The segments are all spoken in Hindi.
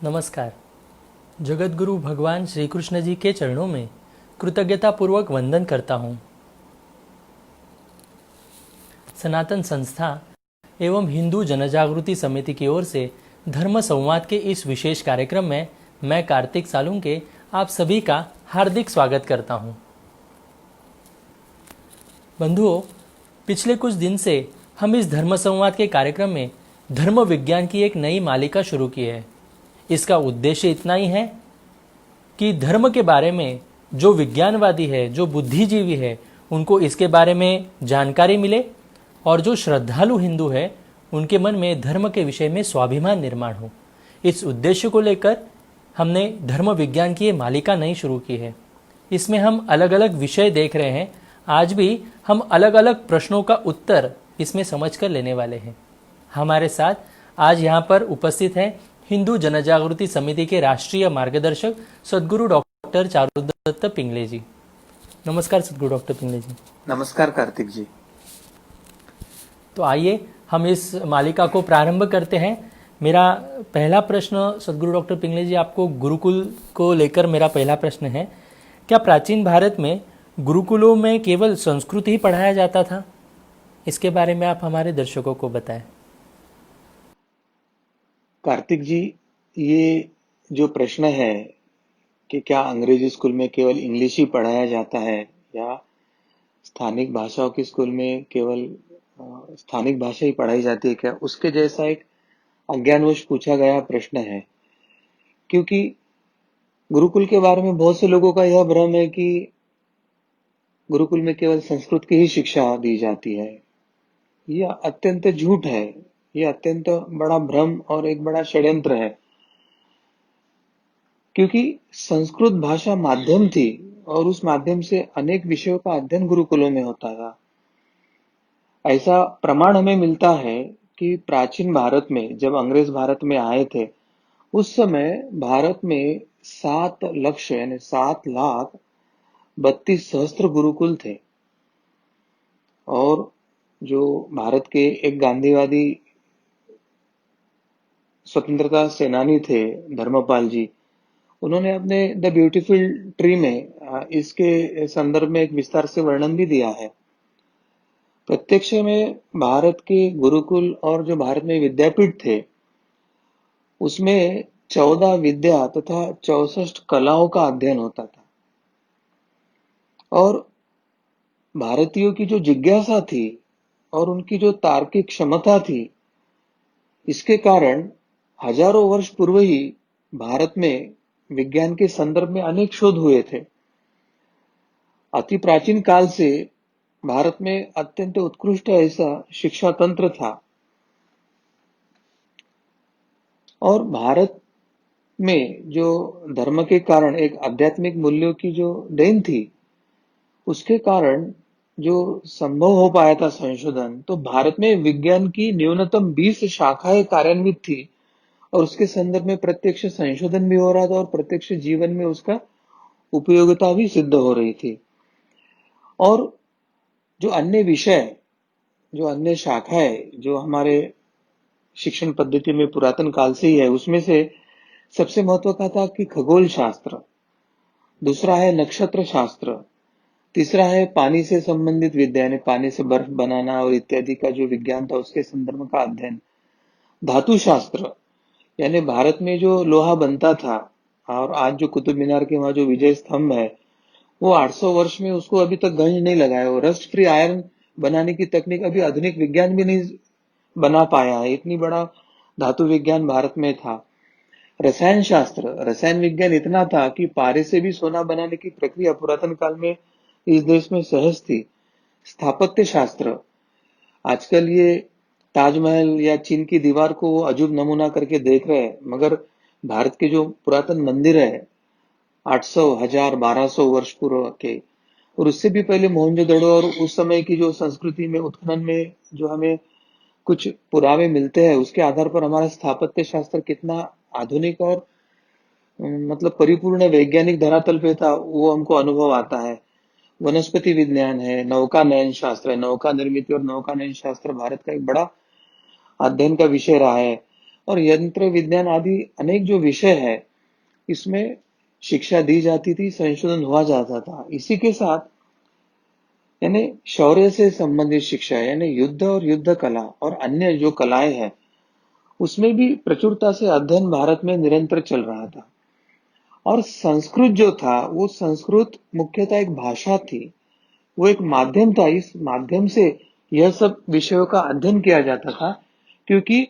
नमस्कार। जगतगुरु भगवान श्री कृष्ण जी के चरणों में कृतज्ञतापूर्वक वंदन करता हूँ। सनातन संस्था एवं हिंदू जनजागृति समिति की ओर से धर्म संवाद के इस विशेष कार्यक्रम में मैं कार्तिक सालुंके आप सभी का हार्दिक स्वागत करता हूँ। बंधुओं, पिछले कुछ दिन से हम इस धर्म संवाद के कार्यक्रम में धर्म विज्ञान की एक नई मालिका शुरू की है। इसका उद्देश्य इतना ही है कि धर्म के बारे में जो विज्ञानवादी है, जो बुद्धिजीवी है, उनको इसके बारे में जानकारी मिले और जो श्रद्धालु हिंदू है उनके मन में धर्म के विषय में स्वाभिमान निर्माण हो। इस उद्देश्य को लेकर हमने धर्म विज्ञान की ये मालिका नई शुरू की है। इसमें हम अलग अलग विषय देख रहे हैं। आज भी हम अलग अलग प्रश्नों का उत्तर इसमें समझकर लेने वाले हैं। हमारे साथ आज यहाँ पर उपस्थित हैं हिंदू जनजागृति समिति के राष्ट्रीय मार्गदर्शक सद्गुरु डॉक्टर चारुदत्त पिंगले जी। नमस्कार सद्गुरु डॉक्टर पिंगले जी। नमस्कार कार्तिक जी। तो आइए हम इस मालिका को प्रारंभ करते हैं। मेरा पहला प्रश्न सद्गुरु डॉक्टर पिंगले जी, आपको गुरुकुल को लेकर मेरा पहला प्रश्न है। क्या प्राचीन भारत में गुरुकुलों में केवल संस्कृत ही पढ़ाया जाता था? इसके बारे में आप हमारे दर्शकों को बताएं। कार्तिक जी, ये जो प्रश्न है कि क्या अंग्रेजी स्कूल में केवल इंग्लिश ही पढ़ाया जाता है या स्थानिक भाषाओं के स्कूल में केवल स्थानिक भाषा ही पढ़ाई जाती है क्या, उसके जैसा एक अज्ञानवश पूछा गया प्रश्न है। क्योंकि गुरुकुल के बारे में बहुत से लोगों का यह भ्रम है कि गुरुकुल में केवल संस्कृत की ही शिक्षा दी जाती है। यह अत्यंत झूठ है। यह अत्यंत बड़ा भ्रम और एक बड़ा षड्यंत्र है। क्योंकि संस्कृत भाषा माध्यम थी और उस माध्यम से अनेक विषयों का अध्ययन गुरुकुलों में होता था। ऐसा प्रमाण हमें मिलता है कि प्राचीन भारत में जब अंग्रेज भारत में आए थे, उस समय भारत में 7 लक्ष यानी 7,32,000 गुरुकुल थे। और जो भारत के एक गांधीवादी स्वतंत्रता सेनानी थे, धर्मपाल जी, उन्होंने अपने द ब्यूटीफुल ट्री में इसके संदर्भ में एक विस्तार से वर्णन भी दिया है। प्रत्यक्ष में भारत के गुरुकुल और जो भारत में विद्यापीठ थे, उसमें 14 विद्या तथा 64 कलाओं का अध्ययन होता था। और भारतीयों की जो जिज्ञासा थी और उनकी जो तार्किक क्षमता थी, इसके कारण हजारों वर्ष पूर्व ही भारत में विज्ञान के संदर्भ में अनेक शोध हुए थे। अति प्राचीन काल से भारत में अत्यंत उत्कृष्ट ऐसा शिक्षा तंत्र था। और भारत में जो धर्म के कारण एक आध्यात्मिक मूल्यों की जो देन थी, उसके कारण जो संभव हो पाया था संशोधन, तो भारत में विज्ञान की न्यूनतम 20 शाखाएं कार्यान्वित थी और उसके संदर्भ में प्रत्यक्ष संशोधन भी हो रहा था और प्रत्यक्ष जीवन में उसका उपयोगिता भी सिद्ध हो रही थी। और जो अन्य विषय, जो अन्य शाखाएं जो हमारे शिक्षण पद्धति में पुरातन काल से ही है, उसमें से सबसे महत्व का था कि खगोल शास्त्र, दूसरा है नक्षत्र शास्त्र, तीसरा है पानी से संबंधित विद्या यानी पानी से बर्फ बनाना और इत्यादि का जो विज्ञान था उसके संदर्भ का अध्ययन, धातु शास्त्र यानी भारत में जो लोहा बनता था और आज जो कुतुब मीनार के वहां जो विजय स्तंभ है, वो 800 वर्ष में उसको अभी तक गंज नहीं लगाया। वो रस्ट फ्री आयरन बनाने की तकनीक अभी आधुनिक विज्ञान भी नहीं बना पाया है। इतनी बड़ा धातु विज्ञान भारत में था। रसायन शास्त्र, रसायन विज्ञान इतना था कि पारे से भी सोना बनाने की प्रक्रिया पुरातन काल में इस देश में सहज थी। स्थापत्य शास्त्र, आजकल ये ताजमहल या चीन की दीवार को वो अजूब नमूना करके देख रहे हैं, मगर भारत के जो पुरातन मंदिर है 800, 1000, 1200 वर्ष पूर्व के, और उससे भी पहले मोहनजोदड़ो और उस समय की जो संस्कृति में उत्खनन में जो हमें कुछ पुरावे मिलते हैं, उसके आधार पर हमारा स्थापत्य शास्त्र कितना आधुनिक और मतलब परिपूर्ण वैज्ञानिक धरातल पे था, वो हमको अनुभव आता है। वनस्पति विज्ञान है, नौका नयन शास्त्र है, नौका निर्मित और नौका नयन शास्त्र भारत का एक बड़ा अध्ययन का विषय रहा है। और यंत्र विज्ञान आदि अनेक जो विषय है, इसमें शिक्षा दी जाती थी, संशोधन हुआ जाता था। इसी के साथ यानी शौर्य से संबंधित शिक्षा यानी युद्ध और युद्ध कला और अन्य जो कलाएं हैं, उसमें भी प्रचुरता से अध्ययन भारत में निरंतर चल रहा था। और संस्कृत जो था, वो संस्कृत मुख्यतः एक भाषा थी, वो एक माध्यम था। इस माध्यम से यह सब विषयों का अध्ययन किया जाता था, क्योंकि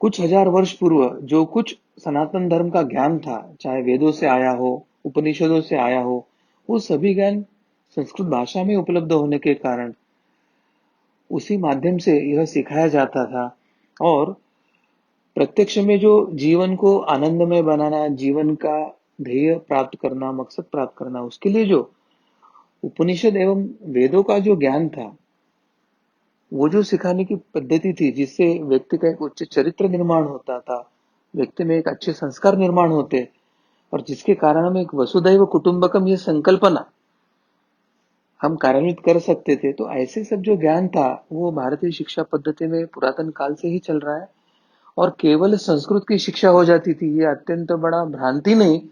कुछ हजार वर्ष पूर्व जो कुछ सनातन धर्म का ज्ञान था, चाहे वेदों से आया हो, उपनिषदों से आया हो, वो सभी ज्ञान संस्कृत भाषा में उपलब्ध होने के कारण उसी माध्यम से यह सिखाया जाता था। और प्रत्यक्ष में जो जीवन को आनंदमय बनाना, जीवन का ध्येय प्राप्त करना, मकसद प्राप्त करना, उसके लिए जो उपनिषद एवं वेदों का जो ज्ञान था, वो जो सिखाने की पद्धति थी, जिससे व्यक्ति का एक उच्च चरित्र निर्माण होता था, व्यक्ति में एक अच्छे संस्कार निर्माण होते, और जिसके कारण हम एक वसुधैव कुटुंबकम ये संकल्पना हम कार्यान्वित कर सकते थे। तो ऐसे सब जो ज्ञान था, वो भारतीय शिक्षा पद्धति में पुरातन काल से ही चल रहा है। और केवल संस्कृत की शिक्षा हो जाती थी, ये अत्यंत बड़ा भ्रांति नहीं,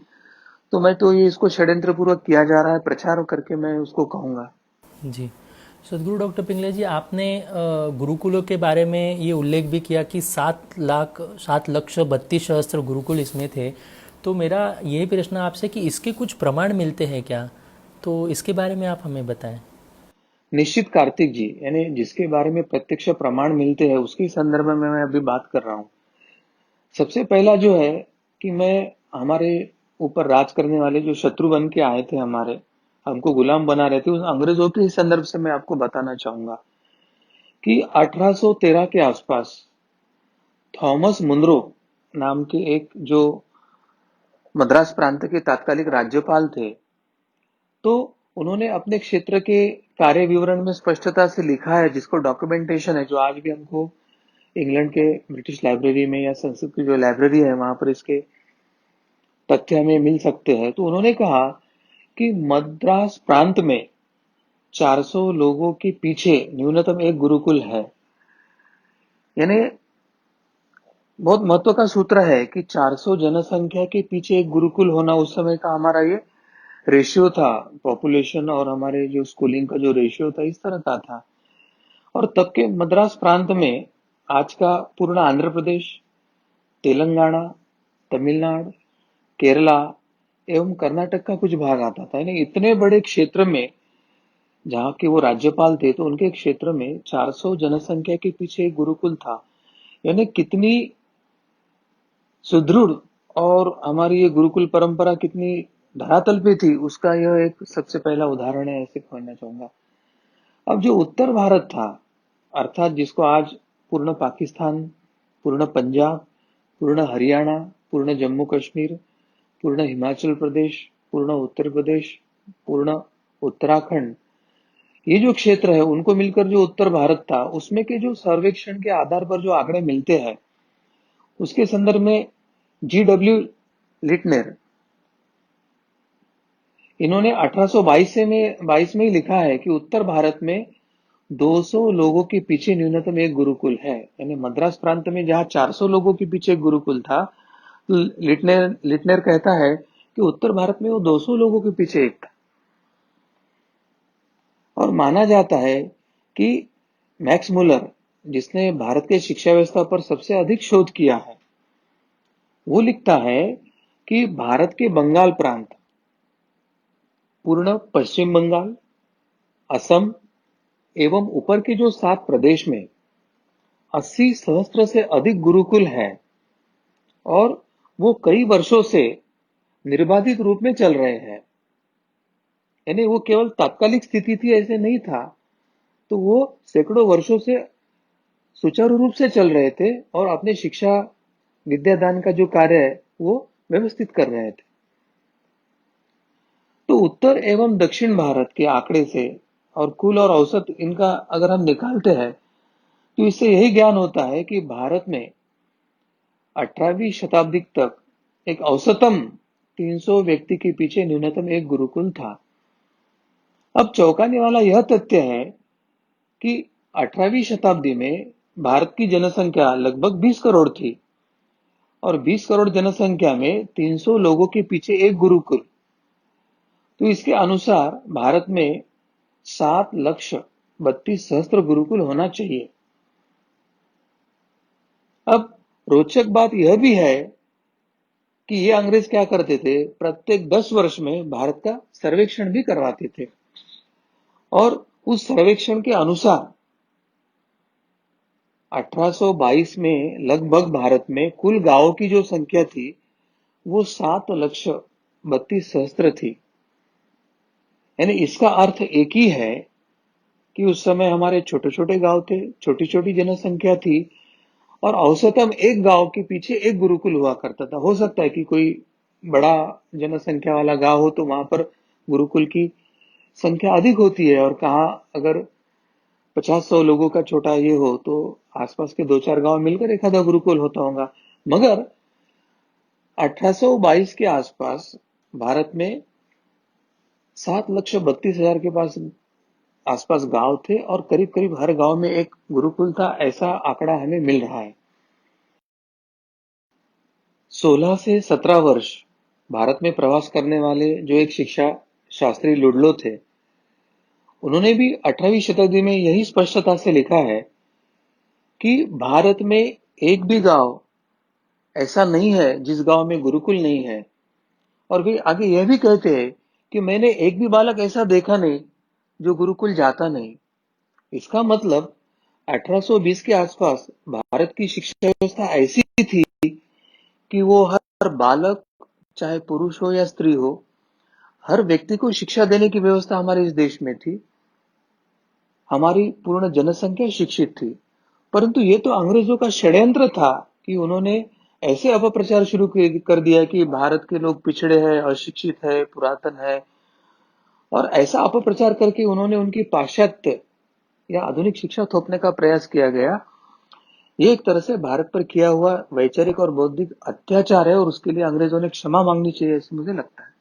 तो मैं तो ये इसको षड्यंत्र पूर्वक किया जा रहा है प्रचार करके मैं उसको कहूंगा। जी। सदगुरु डॉक्टर पिंगले जी, आपने गुरुकुलों के बारे में ये उल्लेख भी किया कि 7,32,000 गुरुकुल इसमें थे। तो मेरा यही प्रश्न आपसे कि इसके कुछ प्रमाण मिलते हैं क्या? तो इसके बारे में आप हमें बताएं। निश्चित कार्तिक जी, यानी जिसके बारे में प्रत्यक्ष प्रमाण मिलते हैं, उसके संदर्भ में मैं अभी बात कर रहा हूँ। सबसे पहला जो है कि मैं हमारे ऊपर राज करने वाले जो शत्रु बन के आए थे, हमारे हमको गुलाम बना रहे थे, उन अंग्रेजों के संदर्भ से मैं आपको बताना चाहूंगा कि 1813 के आसपास थॉमस मुनरो नाम के एक जो मद्रास प्रांत के तात्कालिक राज्यपाल थे, तो उन्होंने अपने क्षेत्र के कार्य विवरण में स्पष्टता से लिखा है, जिसको डॉक्यूमेंटेशन है, जो आज भी हमको इंग्लैंड के ब्रिटिश लाइब्रेरी में या संस्कृत की जो लाइब्रेरी है, वहां पर इसके तथ्य हमें मिल सकते हैं। तो उन्होंने कहा कि मद्रास प्रांत में 400 लोगों के पीछे न्यूनतम एक गुरुकुल है। यानी बहुत महत्व का सूत्र है कि 400 जनसंख्या के पीछे एक गुरुकुल होना, उस समय का हमारा ये रेशियो था, पॉपुलेशन और हमारे जो स्कूलिंग का जो रेशियो था, इस तरह का था। और तब के मद्रास प्रांत में आज का पूर्ण आंध्र प्रदेश, तेलंगाना, तमिलनाडु, केरला एवं कर्नाटक का कुछ भाग आता था। यानी इतने बड़े क्षेत्र में, जहाँ के वो राज्यपाल थे, तो उनके क्षेत्र में 400 जनसंख्या के पीछे एक गुरुकुल था। यानी कितनी सुदृढ़ और हमारी ये गुरुकुल परंपरा कितनी धरातल पे थी, उसका यह एक सबसे पहला उदाहरण है, ऐसे कहना चाहूंगा। अब जो उत्तर भारत था, अर्थात जिसको आज पूर्ण पाकिस्तान, पूर्ण पंजाब, पूर्ण हरियाणा, पूर्ण जम्मू कश्मीर, पूर्ण हिमाचल प्रदेश, पूर्ण उत्तर प्रदेश, पूर्ण उत्तराखंड, ये जो क्षेत्र है, उनको मिलकर जो उत्तर भारत था, उसमें के जो सर्वेक्षण के आधार पर जो आंकड़े मिलते हैं, उसके संदर्भ में GW लिटनर, इन्होंने 1822 में ही लिखा है कि उत्तर भारत में 200 लोगों के पीछे न्यूनतम एक गुरुकुल है। यानी मद्रास प्रांत में जहां 400 लोगों के पीछे एक गुरुकुल था, तो लिटनर कहता है कि उत्तर भारत में वो 200 लोगों के पीछे एक था। और माना जाता है कि मैक्स मुलर, जिसने भारत के शिक्षा व्यवस्था पर सबसे अधिक शोध किया है, वो लिखता है कि भारत के बंगाल प्रांत, पूर्ण पश्चिम बंगाल, असम एवं ऊपर के जो 7 प्रदेश में 80 सहस्त्र से अधिक गुरुकुल हैं, और वो कई वर्षों से निर्बाधित रूप में चल रहे हैं। यानी वो केवल तात्कालिक स्थिति थी ऐसे नहीं था, तो वो सैकड़ों वर्षों से सुचारू रूप से चल रहे थे और अपने शिक्षा विद्यादान का जो कार्य है, वो व्यवस्थित कर रहे थे। तो उत्तर एवं दक्षिण भारत के आंकड़े से और कुल और औसत इनका अगर हम निकालते हैं, तो इससे यही ज्ञान होता है कि भारत में 18वीं शताब्दी तक एक औसतम 300 व्यक्ति के पीछे न्यूनतम एक गुरुकुल था। अब चौंकाने वाला यह तथ्य है कि 18वीं शताब्दी में भारत की जनसंख्या लगभग 20 करोड़ थी और 20 करोड़ जनसंख्या में 300 लोगों के पीछे एक गुरुकुल। तो इसके अनुसार भारत में 7,32,000 गुरुकुल होना चाहिए। अब रोचक बात यह भी है कि ये अंग्रेज क्या करते थे, प्रत्येक 10 वर्ष में भारत का सर्वेक्षण भी करवाते थे और उस सर्वेक्षण के अनुसार 1822 में लगभग भारत में कुल गांवों की जो संख्या थी वो 7,32,000 थी। यानी इसका अर्थ एक ही है कि उस समय हमारे छोटे छोटे गांव थे, छोटी छोटी जनसंख्या थी और औसतन एक गांव के पीछे एक गुरुकुल हुआ करता था। हो सकता है कि कोई बड़ा जनसंख्या वाला गांव हो तो वहां पर गुरुकुल की संख्या अधिक होती है और कहाँ अगर 50-100 लोगों का छोटा ये हो तो आसपास के 2-4 गांव मिलकर एक आधा गुरुकुल होता होगा। मगर 1822 के आसपास भारत में 7,32,000 के पास आसपास गांव थे और करीब करीब हर गांव में एक गुरुकुल था, ऐसा आंकड़ा हमें मिल रहा है। 16 से 17 वर्ष भारत में प्रवास करने वाले जो एक शिक्षा शास्त्री लुडलो थे, उन्होंने भी 18वीं शताब्दी में यही स्पष्टता से लिखा है कि भारत में एक भी गांव ऐसा नहीं है जिस गांव में गुरुकुल नहीं है। और वे आगे यह भी कहते हैं कि मैंने एक भी बालक ऐसा देखा नहीं जो गुरुकुल जाता नहीं। इसका मतलब 1820 के आसपास भारत की शिक्षा व्यवस्था ऐसी थी कि वो हर बालक, चाहे पुरुष हो या स्त्री हो, हर व्यक्ति को शिक्षा देने की व्यवस्था हमारे इस देश में थी। हमारी पूर्ण जनसंख्या शिक्षित थी। परंतु ये तो अंग्रेजों का षड्यंत्र था कि उन्होंने ऐसे अपप्रचार शुरू कर दिया कि भारत के लोग पिछड़े हैं, अशिक्षित है, पुरातन है और ऐसा अपप्रचार करके उन्होंने उनकी पाश्चात्य या आधुनिक शिक्षा थोपने का प्रयास किया गया। ये एक तरह से भारत पर किया हुआ वैचारिक और बौद्धिक अत्याचार है और उसके लिए अंग्रेजों ने क्षमा मांगनी चाहिए, ऐसे मुझे लगता है।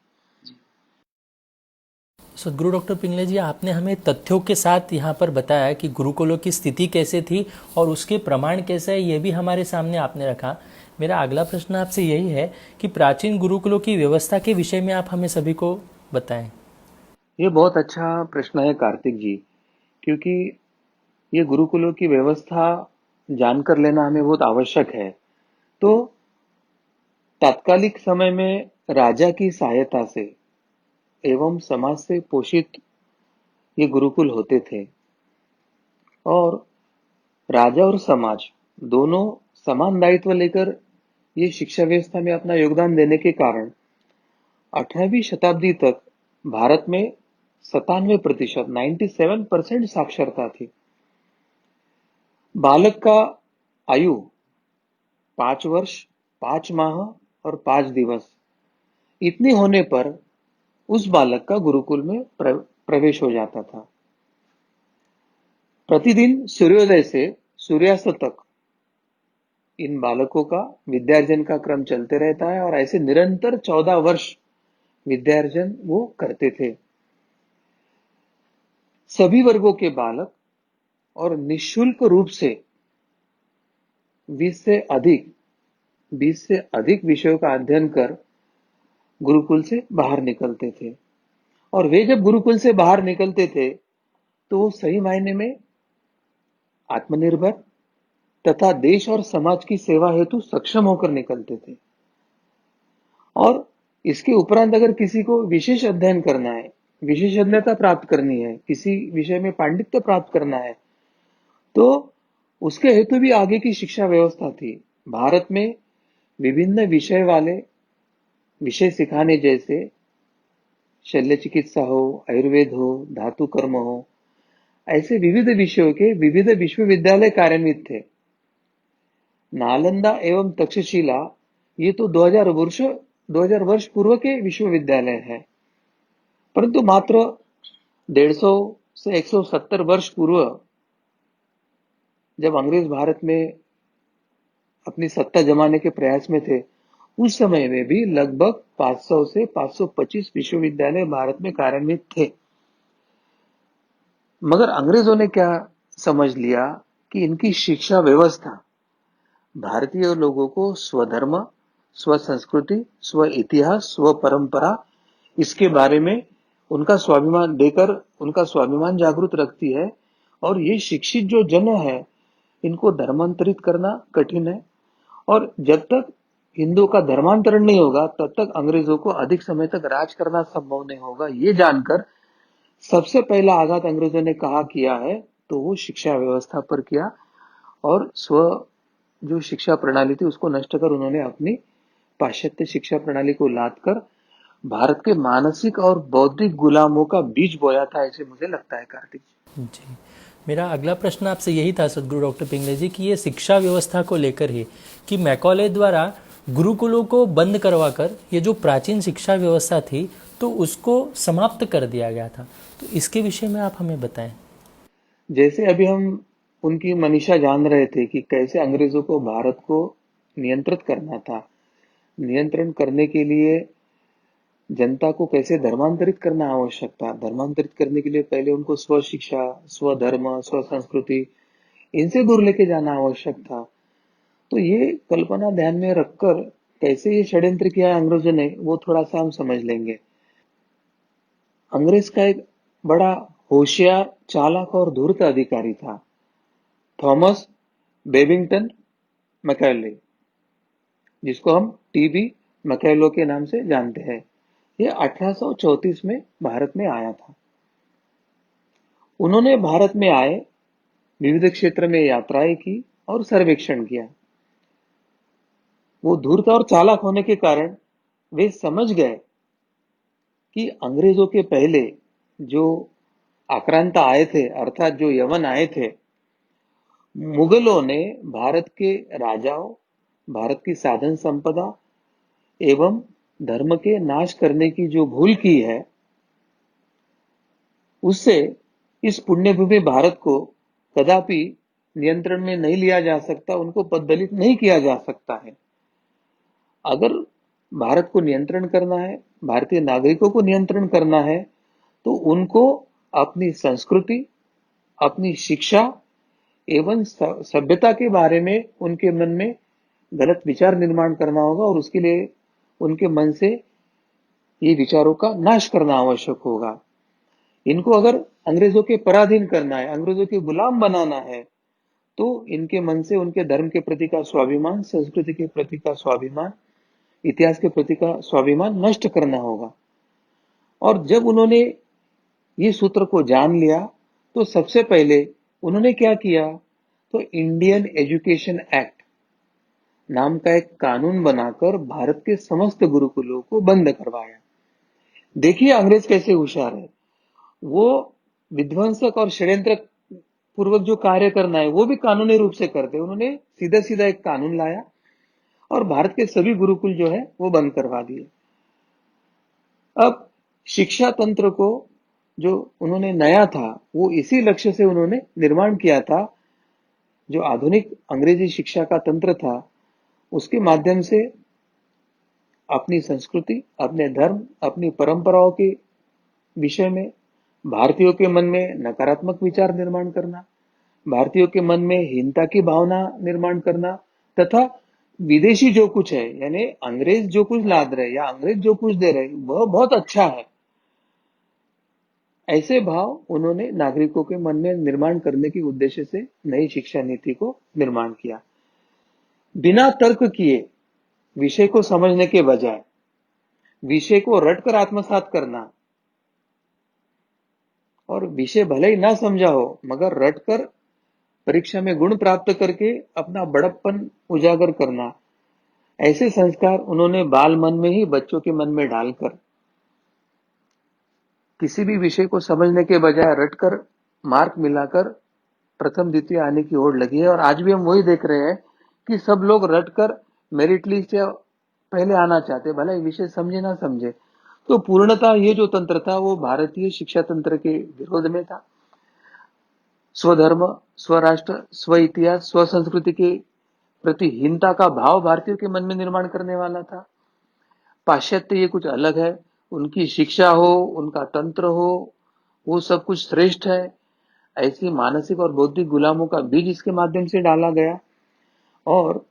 सदगुरु डॉक्टर पिंगले जी, आपने हमें तथ्यों के साथ यहाँ पर बताया कि गुरुकुलों की स्थिति कैसे थी और उसके प्रमाण कैसे है, ये भी हमारे सामने आपने रखा। मेरा अगला प्रश्न आपसे यही है कि प्राचीन गुरुकुलों की व्यवस्था के विषय में आप हमें सभी को बताएं। ये बहुत अच्छा प्रश्न है कार्तिक जी, क्योंकि ये गुरुकुलों की व्यवस्था जानकर लेना हमें बहुत आवश्यक है। तो तात्कालिक समय में राजा की सहायता से एवं समाज से पोषित ये गुरुकुल होते थे और राजा और समाज दोनों समान दायित्व लेकर ये शिक्षा व्यवस्था में अपना योगदान देने के कारण 18वीं शताब्दी तक भारत में 97% 97% साक्षरता थी। बालक का आयु 5 वर्ष, 5 माह और 5 दिवस इतने होने पर उस बालक का गुरुकुल में प्रवेश हो जाता था। प्रतिदिन सूर्योदय से सूर्यास्त तक इन बालकों का विद्यार्जन का क्रम चलते रहता है और ऐसे निरंतर 14 वर्ष विद्यार्जन वो करते थे। सभी वर्गों के बालक और निःशुल्क रूप से 20 से अधिक 20 से अधिक विषयों का अध्ययन कर गुरुकुल से बाहर निकलते थे। और वे जब गुरुकुल से बाहर निकलते थे तो वो सही मायने में आत्मनिर्भर तथा देश और समाज की सेवा हेतु सक्षम होकर निकलते थे। और इसके उपरांत अगर किसी को विशेष अध्ययन करना है, विशेषज्ञता प्राप्त करनी है, किसी विषय में पांडित्य प्राप्त करना है, तो उसके हेतु भी आगे की शिक्षा व्यवस्था थी। भारत में विभिन्न विषय वाले विषय सिखाने जैसे शल्य चिकित्सा हो, आयुर्वेद हो, धातु कर्म हो, ऐसे विविध विषयों के विविध विश्वविद्यालय कार्यान्वित थे। नालंदा एवं तक्षशिला ये तो 2000 वर्ष पूर्व के विश्वविद्यालय हैं, परंतु मात्र 150 से 170 वर्ष पूर्व जब अंग्रेज भारत में अपनी सत्ता जमाने के प्रयास में थे, उस समय में भी लगभग 500 से 525 विश्वविद्यालय भारत में कार्यान्वित थे। मगर अंग्रेजों ने क्या समझ लिया कि इनकी शिक्षा व्यवस्था भारतीय लोगों को स्वधर्म, स्व संस्कृति, स्व इतिहास, स्व परंपरा इसके बारे में उनका स्वाभिमान देकर उनका स्वाभिमान जागृत रखती है। और ये शिक्षित जो जन है इनको धर्मांतरित करना कठिन है। और जब तक हिंदुओं का धर्मांतरण नहीं होगा तब तक अंग्रेजों को अधिक समय तक राज करना संभव नहीं होगा। ये जानकर सबसे पहला आघात अंग्रेजों ने कहा किया है तो वो शिक्षा व्यवस्था पर किया और स्व जो शिक्षा प्रणाली थी उसको नष्ट कर उन्होंने अपनी पाश्चात्य शिक्षा प्रणाली को लाद कर भारत के मानसिक और बौद्धिक गुलामों का बीज बोया था, ऐसे मुझे लगता है कार्तिक जी, मेरा अगला प्रश्न आपसे यही था सदगुरु डॉक्टर पिंगले जी कि ये शिक्षा व्यवस्था को लेकर ही कि मैकॉले द्वारा गुरुकुलों को बंद करवाकर ये जो प्राचीन शिक्षा व्यवस्था थी तो उसको समाप्त कर दिया गया था, तो इसके विषय में आप हमें बताएं। जैसे अभी हम उनकी मनीषा जान रहे थे कि कैसे अंग्रेजों को भारत को नियंत्रित करना था। नियंत्रण करने के लिए जनता को कैसे धर्मांतरित करना आवश्यक था। धर्मांतरित करने के लिए पहले उनको स्व शिक्षा, स्व धर्म, स्व संस्कृति इनसे दूर लेके जाना आवश्यक था। तो ये कल्पना ध्यान में रखकर कैसे ये षड्यंत्र किया है अंग्रेजों ने वो थोड़ा सा हम समझ लेंगे। अंग्रेज का एक बड़ा होशियार, चालाक और धूर्त अधिकारी था, थॉमस बेबिंगटन मैकॉले, जिसको हम टीबी मैकॉले के नाम से जानते हैं। ये 1834 में भारत में आया था। उन्होंने भारत में आए विविध क्षेत्र में यात्राएं की और सर्वेक्षण किया। वो धूर्त और चालाक होने के कारण वे समझ गए कि अंग्रेजों के पहले जो आक्रांता आए थे अर्थात जो यवन आए थे, मुगलों ने भारत के राजाओं, भारत की साधन संपदा एवं धर्म के नाश करने की जो भूल की है उससे इस पुण्यभूमि भारत को कदापि नियंत्रण में नहीं लिया जा सकता, उनको पददलित नहीं किया जा सकता है। अगर भारत को नियंत्रण करना है, भारतीय नागरिकों को नियंत्रण करना है तो उनको अपनी संस्कृति, अपनी शिक्षा एवं सभ्यता के बारे में उनके मन में गलत विचार निर्माण करना होगा और उसके लिए उनके मन से ये विचारों का नाश करना आवश्यक होगा। इनको अगर अंग्रेजों के पराधीन करना है, अंग्रेजों के गुलाम बनाना है तो इनके मन से उनके धर्म के प्रति का स्वाभिमान, संस्कृति के प्रति का स्वाभिमान, इतिहास के प्रति का स्वाभिमान नष्ट करना होगा। और जब उन्होंने ये सूत्र को जान लिया तो सबसे पहले उन्होंने क्या किया, तो इंडियन एजुकेशन एक्ट नाम का एक कानून बनाकर भारत के समस्त गुरुकुलों को बंद करवाया। देखिए अंग्रेज कैसे होशियार है, वो विध्वंसक और षड्यंत्र पूर्वक जो कार्य करना है वो भी कानूनी रूप से करते। उन्होंने सीधा सीधा एक कानून लाया और भारत के सभी गुरुकुल जो है वो बंद करवा दिए। अब शिक्षा तंत्र को जो उन्होंने नया था वो इसी लक्ष्य से उन्होंने निर्माण किया था। जो आधुनिक अंग्रेजी शिक्षा का तंत्र था उसके माध्यम से अपनी संस्कृति, अपने धर्म, अपनी परंपराओं के विषय में भारतीयों के मन में नकारात्मक विचार निर्माण करना, भारतीयों के मन में हीनता की भावना निर्माण करना तथा विदेशी जो कुछ है यानी अंग्रेज जो कुछ लाद रहे या अंग्रेज जो कुछ दे रहे वह बहुत अच्छा है, ऐसे भाव उन्होंने नागरिकों के मन में निर्माण करने के उद्देश्य से नई शिक्षा नीति को निर्माण किया। बिना तर्क किए विषय को समझने के बजाय विषय को रटकर आत्मसात करना और विषय भले ही ना समझा हो मगर रटकर परीक्षा में गुण प्राप्त करके अपना बड़प्पन उजागर करना, ऐसे संस्कार उन्होंने बाल मन में ही बच्चों के मन में डालकर किसी भी विषय को समझने के बजाय रटकर मार्क मिलाकर प्रथम द्वितीय आने की ओर लगी है। और आज भी हम वही देख रहे हैं कि सब लोग रटकर मेरिट लिस्ट या पहले आना चाहते, भले विषय समझे ना समझे। तो पूर्णतः ये जो तंत्र था वो भारतीय शिक्षा तंत्र के विरोध में था। स्वधर्म, स्वराष्ट्र, स्व इतिहास, स्व संस्कृति के प्रति हीनता का भाव भारतीयों के मन में निर्माण करने वाला था। पाश्चात्य ये कुछ अलग है, उनकी शिक्षा हो, उनका तंत्र हो, वो सब कुछ श्रेष्ठ है। ऐसी मानसिक और बौद्धिक गुलामों का बीज इसके माध्यम से डाला गया और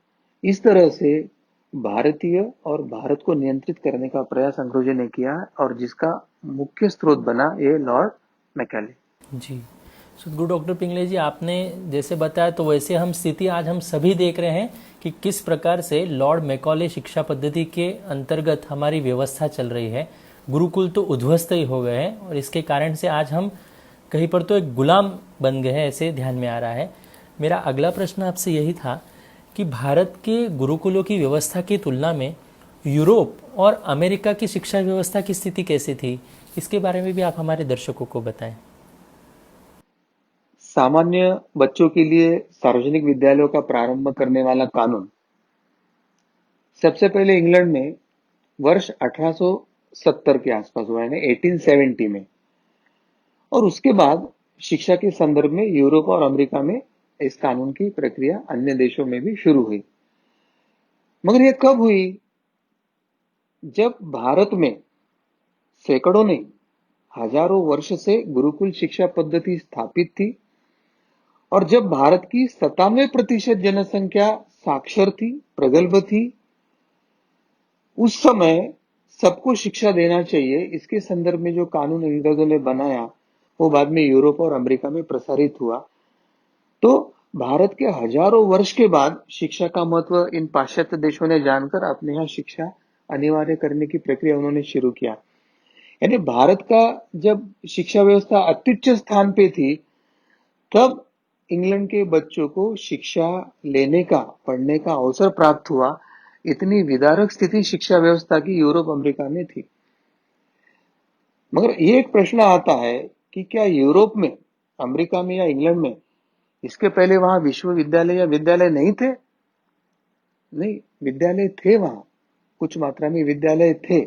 इस तरह से भारतीय और भारत को नियंत्रित करने का प्रयास अंग्रेजों ने किया और जिसका मुख्य स्रोत बना ये लॉर्ड मैकाले। जी। सदगुरु डॉक्टर पिंगले जी, आपने जैसे बताया तो वैसे हम स्थिति आज हम सभी देख रहे हैं कि किस प्रकार से लॉर्ड मैकॉले शिक्षा पद्धति के अंतर्गत हमारी व्यवस्था चल रही है। गुरुकुल तो उद्ध्वस्त ही हो गए हैं और इसके कारण से आज हम कहीं पर तो एक गुलाम बन गए हैं, ऐसे ध्यान में आ रहा है। मेरा अगला प्रश्न आपसे यही था कि भारत के गुरुकुलों की व्यवस्था की तुलना में यूरोप और अमेरिका की शिक्षा व्यवस्था की स्थिति कैसी थी, इसके बारे में भी आप हमारे दर्शकों को बताएं। सामान्य बच्चों के लिए सार्वजनिक विद्यालयों का प्रारंभ करने वाला कानून सबसे पहले इंग्लैंड में वर्ष 1870 के आसपास हुआ, यानी 1870 में, और उसके बाद शिक्षा के संदर्भ में यूरोप और अमेरिका में इस कानून की प्रक्रिया अन्य देशों में भी शुरू हुई। मगर यह कब हुई? जब भारत में सैकड़ों नहीं हजारों वर्ष से गुरुकुल शिक्षा पद्धति स्थापित थी और जब भारत की 97% जनसंख्या साक्षर थी, प्रगल्भ थी, उस समय सबको शिक्षा देना चाहिए, इसके संदर्भ में जो कानून अंग्रेजों ने बनाया वो बाद में यूरोप और अमेरिका में प्रसारित हुआ। तो भारत के हजारों वर्ष के बाद शिक्षा का महत्व इन पाश्चात्य देशों ने जानकर अपने यहाँ शिक्षा अनिवार्य करने की प्रक्रिया उन्होंने शुरू किया। यानी भारत का जब शिक्षा व्यवस्था अत्युच्च स्थान पे थी, तब इंग्लैंड के बच्चों को शिक्षा लेने का, पढ़ने का अवसर प्राप्त हुआ। इतनी विदारक स्थिति शिक्षा व्यवस्था की यूरोप अमेरिका में थी। मगर ये एक प्रश्न आता है कि क्या यूरोप में, अमेरिका में या इंग्लैंड में इसके पहले वहां विश्वविद्यालय या विद्यालय नहीं थे? नहीं, विद्यालय थे, वहां कुछ मात्रा में विद्यालय थे,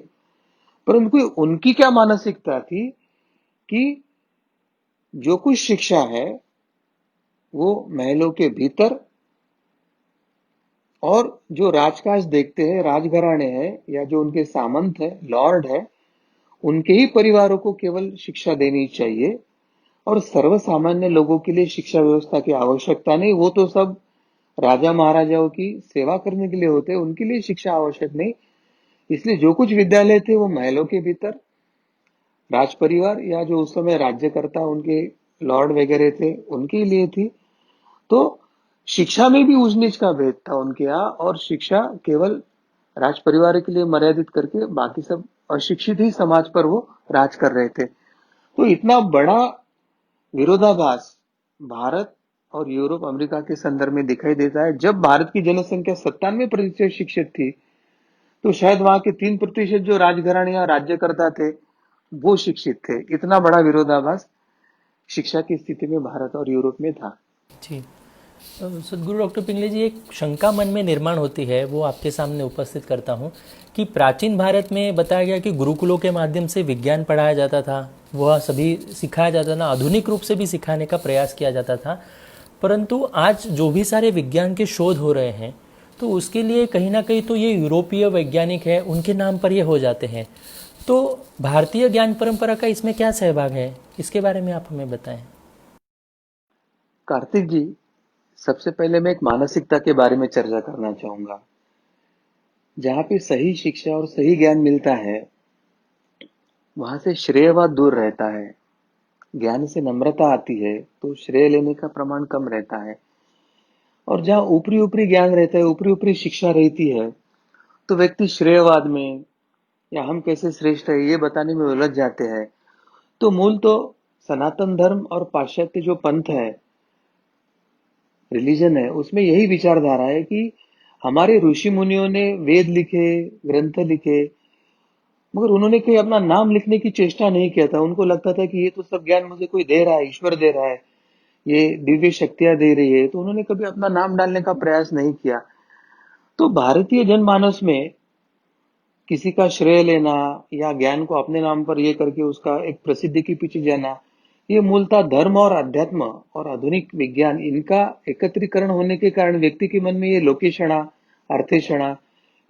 परंतु उनकी क्या मानसिकता थी कि जो कुछ शिक्षा है वो महलों के भीतर और जो राजकाज देखते हैं, राजघराने हैं या जो उनके सामंत है, लॉर्ड है, उनके ही परिवारों को केवल शिक्षा देनी चाहिए और सर्वसामान्य लोगों के लिए शिक्षा व्यवस्था की आवश्यकता नहीं। वो तो सब राजा महाराजाओं की सेवा करने के लिए होते, उनके लिए शिक्षा आवश्यक नहीं। इसलिए जो कुछ विद्यालय थे वो महलों के भीतर, राज परिवार या जो उस समय राज्यकर्ता, उनके लॉर्ड वगैरह थे, उनके लिए थी। तो शिक्षा में भी ऊंच नीच का भेद था उनके यहाँ, और शिक्षा केवल राज परिवार के लिए मर्यादित करके बाकी सब अशिक्षित ही समाज पर वो राज कर रहे थे। तो इतना बड़ा विरोधाभास भारत और यूरोप अमेरिका के संदर्भ में दिखाई देता है। जब भारत की जनसंख्या 97% शिक्षित थी, तो शायद वहां के 3% जो राजघराने या राज्यकर्ता थे वो शिक्षित थे। इतना बड़ा विरोधाभास शिक्षा की स्थिति में भारत और यूरोप में था। जी। सदगुरु डॉक्टर पिंगले जी, एक शंका मन में निर्माण होती है, वो आपके सामने उपस्थित करता हूँ कि प्राचीन भारत में बताया गया कि गुरुकुलों के माध्यम से विज्ञान पढ़ाया जाता था, वह सभी सिखाया जाता था, आधुनिक रूप से भी सिखाने का प्रयास किया जाता था। परंतु आज जो भी सारे विज्ञान के शोध हो रहे हैं तो उसके लिए कहीं ना कहीं तो ये यूरोपीय वैज्ञानिक है, उनके नाम पर ये हो जाते हैं। तो भारतीय ज्ञान परंपरा का इसमें क्या सहभाग है, इसके बारे में आप हमें बताएं। कार्तिक जी, सबसे पहले मैं एक मानसिकता के बारे में चर्चा करना चाहूंगा। जहां पे सही शिक्षा और सही ज्ञान मिलता है, वहां से श्रेयवाद दूर रहता है, ज्ञान से नम्रता आती है, तो श्रेय लेने का प्रमाण कम रहता है। और जहां ऊपरी ऊपरी ज्ञान रहता है, ऊपरी ऊपरी शिक्षा रहती है, तो व्यक्ति श्रेयवाद में या हम कैसे श्रेष्ठ है ये बताने में उलझ जाते हैं। तो मूल तो सनातन धर्म और पाश्चात्य जो पंथ है, रिलीजन है, उसमें यही विचारधारा है कि हमारे ऋषि मुनियों ने वेद लिखे, ग्रंथ लिखे, मगर उन्होंने कोई अपना नाम लिखने की चेष्टा नहीं किया था। उनको लगता था कि ये तो सब ज्ञान मुझे कोई दे रहा है, ईश्वर दे रहा है, ये दिव्य शक्तियां दे रही है, तो उन्होंने कभी अपना नाम डालने का प्रयास नहीं किया। तो भारतीय जनमानस में किसी का श्रेय लेना या ज्ञान को अपने नाम पर ये करके उसका एक प्रसिद्धि के पीछे जाना, ये मूलतः धर्म और अध्यात्म और आधुनिक विज्ञान, इनका एकत्रीकरण होने के कारण व्यक्ति के मन में ये लोकेशणा, अर्थेषणा,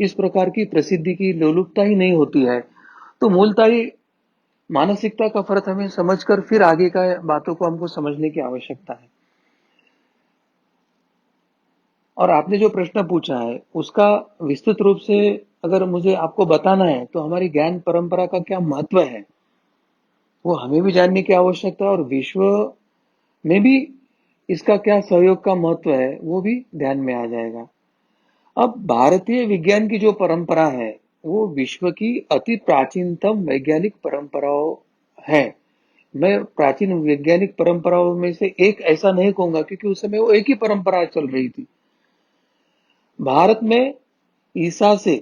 इस प्रकार की प्रसिद्धि की लोलुपता ही नहीं होती है। तो मूलतः ये मानसिकता का फर्क हमें समझकर फिर आगे का बातों को हमको समझने की आवश्यकता है। और आपने जो प्रश्न पूछा है उसका विस्तृत रूप से अगर मुझे आपको बताना है तो हमारी ज्ञान परंपरा का क्या महत्व है वो हमें भी जानने की आवश्यकता है, और विश्व में भी इसका क्या सहयोग का महत्व है वो भी ध्यान में आ जाएगा। अब भारतीय विज्ञान की जो परंपरा है वो विश्व की अति प्राचीनतम वैज्ञानिक परंपराओं है। मैं प्राचीन वैज्ञानिक परंपराओं में से एक ऐसा नहीं कहूंगा क्योंकि उस समय वो एक ही परंपरा चल रही थी। भारत में ईसा से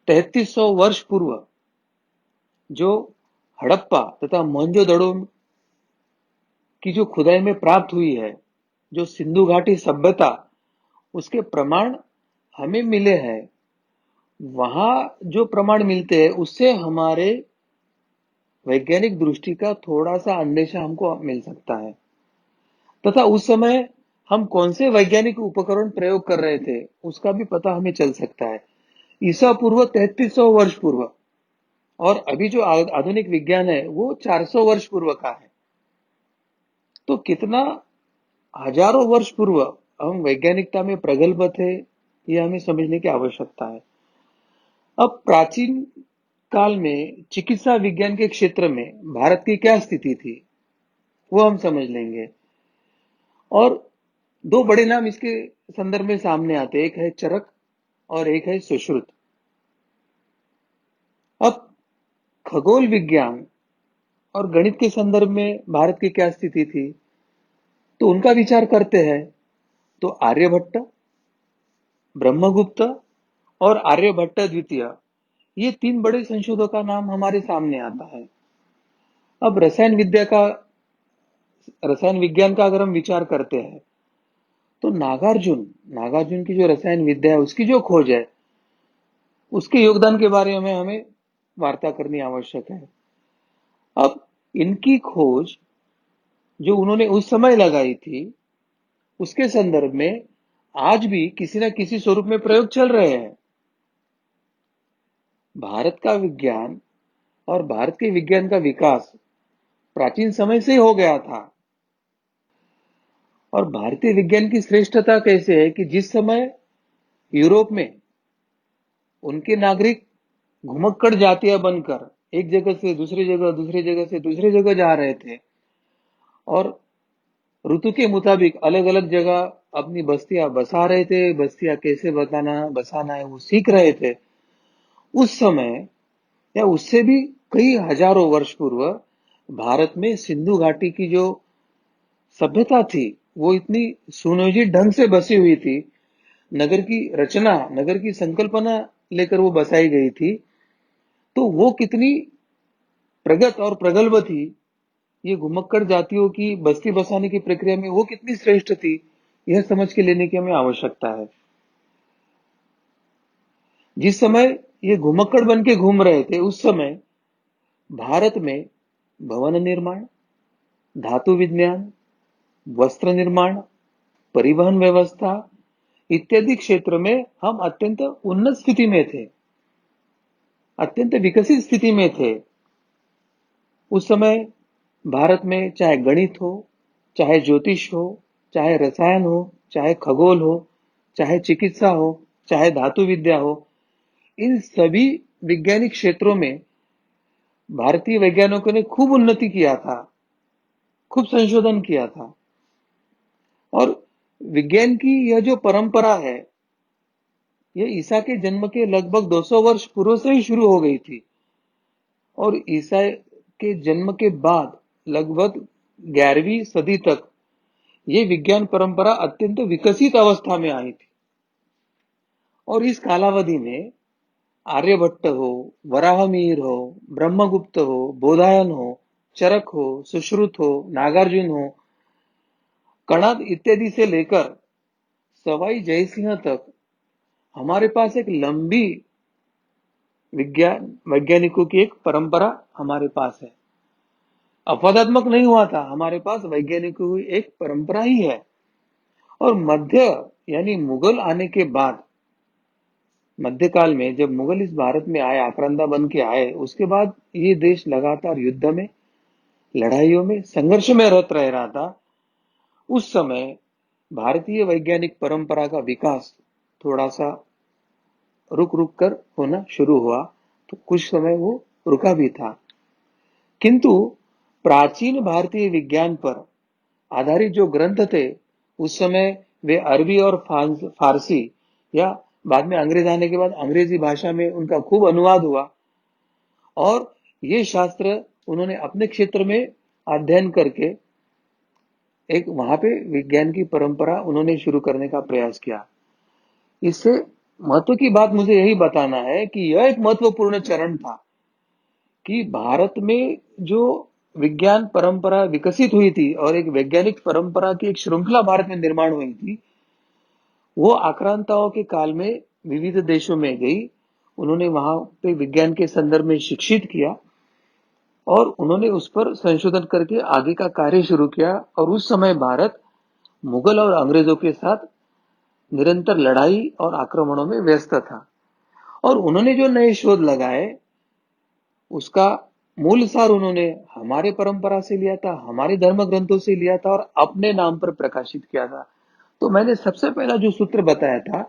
3300 वर्ष पूर्व जो हड़प्पा तथा मोहनजोदड़ो की जो खुदाई में प्राप्त हुई है, जो सिंधु घाटी सभ्यता, उसके प्रमाण हमें मिले हैं। वहां जो प्रमाण मिलते हैं उससे हमारे वैज्ञानिक दृष्टि का थोड़ा सा अंदेशा हमको मिल सकता है, तथा उस समय हम कौन से वैज्ञानिक उपकरण प्रयोग कर रहे थे उसका भी पता हमें चल सकता है। ईसा पूर्व 3300 वर्ष पूर्व और अभी जो आधुनिक विज्ञान है वो 400 वर्ष पूर्व का है। तो कितना हजारों वर्ष पूर्व हम वैज्ञानिकता में प्रगल्भ थे ये हमें समझने की आवश्यकता है। अब प्राचीन काल में चिकित्सा विज्ञान के क्षेत्र में भारत की क्या स्थिति थी वो हम समझ लेंगे। और दो बड़े नाम इसके संदर्भ में सामने आते हैं, एक है चरक और एक है सुश्रुत। अब खगोल विज्ञान और गणित के संदर्भ में भारत की क्या स्थिति थी तो उनका विचार करते हैं तो आर्यभट्ट, ब्रह्मगुप्त और आर्यभट्ट द्वितीय, ये तीन बड़े संशोधकों का नाम हमारे सामने आता है। अब रसायन विज्ञान का अगर हम विचार करते हैं तो नागार्जुन नागार्जुन की जो रसायन विद्या है उसकी जो खोज है उसके योगदान के बारे में हमें वार्ता करनी आवश्यक है। अब इनकी खोज जो उन्होंने उस समय लगाई थी उसके संदर्भ में आज भी किसी न किसी स्वरूप में प्रयोग चल रहे हैं। भारत का विज्ञान और भारत के विज्ञान का विकास प्राचीन समय से हो गया था। और भारतीय विज्ञान की श्रेष्ठता कैसे है कि जिस समय यूरोप में उनके नागरिक घुमक्कड़ जातियां बनकर एक जगह से दूसरी जगह, दूसरी जगह से दूसरी जगह जा रहे थे और ऋतु के मुताबिक अलग अलग जगह अपनी बस्तियां बसा रहे थे, बस्तियां कैसे बसाना है वो सीख रहे थे। उस समय या उससे भी कई हजारों वर्ष पूर्व भारत में सिंधु घाटी की जो सभ्यता थी वो इतनी सुनियोजित ढंग से बसी हुई थी, नगर की रचना, नगर की संकल्पना लेकर वो बसाई गई थी, तो वो कितनी प्रगत और प्रगल्भ थी, ये घुमक्कड़ जातियों की बस्ती बसाने की प्रक्रिया में वो कितनी श्रेष्ठ थी, यह समझ के लेने की हमें आवश्यकता है। जिस समय ये घुमक्कड़ बन के घूम रहे थे उस समय भारत में भवन निर्माण, धातु विज्ञान, वस्त्र निर्माण, परिवहन व्यवस्था इत्यादि क्षेत्र में हम अत्यंत उन्नत स्थिति में थे, अत्यंत विकसित स्थिति में थे। उस समय भारत में चाहे गणित हो, चाहे ज्योतिष हो, चाहे रसायन हो, चाहे खगोल हो, चाहे चिकित्सा हो, चाहे धातु विद्या हो, इन सभी वैज्ञानिक क्षेत्रों में भारतीय वैज्ञानिकों ने खूब उन्नति किया था, खूब संशोधन किया था। और विज्ञान की यह जो परंपरा है यह ईसा के जन्म के लगभग 200 वर्ष पूर्व से ही शुरू हो गई थी और ईसा के जन्म के बाद लगभग 11वीं सदी तक ये विज्ञान परंपरा अत्यंत विकसित अवस्था में आई थी। और इस कालावधि में आर्यभट्ट हो, वराहमिहिर हो, ब्रह्मगुप्त हो, बोधायन हो, चरक हो, सुश्रुत हो, नागार्जुन हो, कणाद इत्यादि से लेकर सवाई जयसिंह तक हमारे पास एक लंबी वैज्ञानिकों की एक परंपरा हमारे पास है। अपवादात्मक नहीं हुआ था, हमारे पास वैज्ञानिकों की एक परंपरा ही है। और मध्य यानी मुगल आने के बाद मध्यकाल में जब मुगल इस भारत में आए, आक्रांता बन के आए, उसके बाद ये देश लगातार युद्ध में, लड़ाइयों में, संघर्ष में रत रह रहा था। उस समय भारतीय वैज्ञानिक परंपरा का विकास थोड़ा सा रुक रुक कर होना शुरू हुआ, तो कुछ समय वो रुका भी था। किंतु प्राचीन भारतीय विज्ञान पर आधारित जो ग्रंथ थे, उस समय वे अरबी और फारसी या बाद में अंग्रेज आने के बाद अंग्रेजी भाषा में उनका खूब अनुवाद हुआ, और ये शास्त्र उन्होंने अपने क्षेत्र में अध्ययन करके एक वहां पे विज्ञान की परंपरा उन्होंने शुरू करने का प्रयास किया। इससे महत्व की बात मुझे यही बताना है कि यह एक महत्वपूर्ण चरण था कि भारत में जो विज्ञान परंपरा विकसित हुई थी और एक वैज्ञानिक परंपरा की एक श्रृंखला भारत में निर्माण हुई थी, वो आक्रांताओं के काल में विविध देशों में गई। उन्होंने वहां पे विज्ञान के संदर्भ में शिक्षित किया और उन्होंने उस पर संशोधन करके आगे का कार्य शुरू किया। और उस समय भारत मुगल और अंग्रेजों के साथ निरंतर लड़ाई और आक्रमणों में व्यस्त था, और उन्होंने जो नए शोध लगाए उसका मूल सार उन्होंने हमारे परंपरा से लिया था, हमारे धर्म ग्रंथों से लिया था और अपने नाम पर प्रकाशित किया था। तो मैंने सबसे पहला जो सूत्र बताया था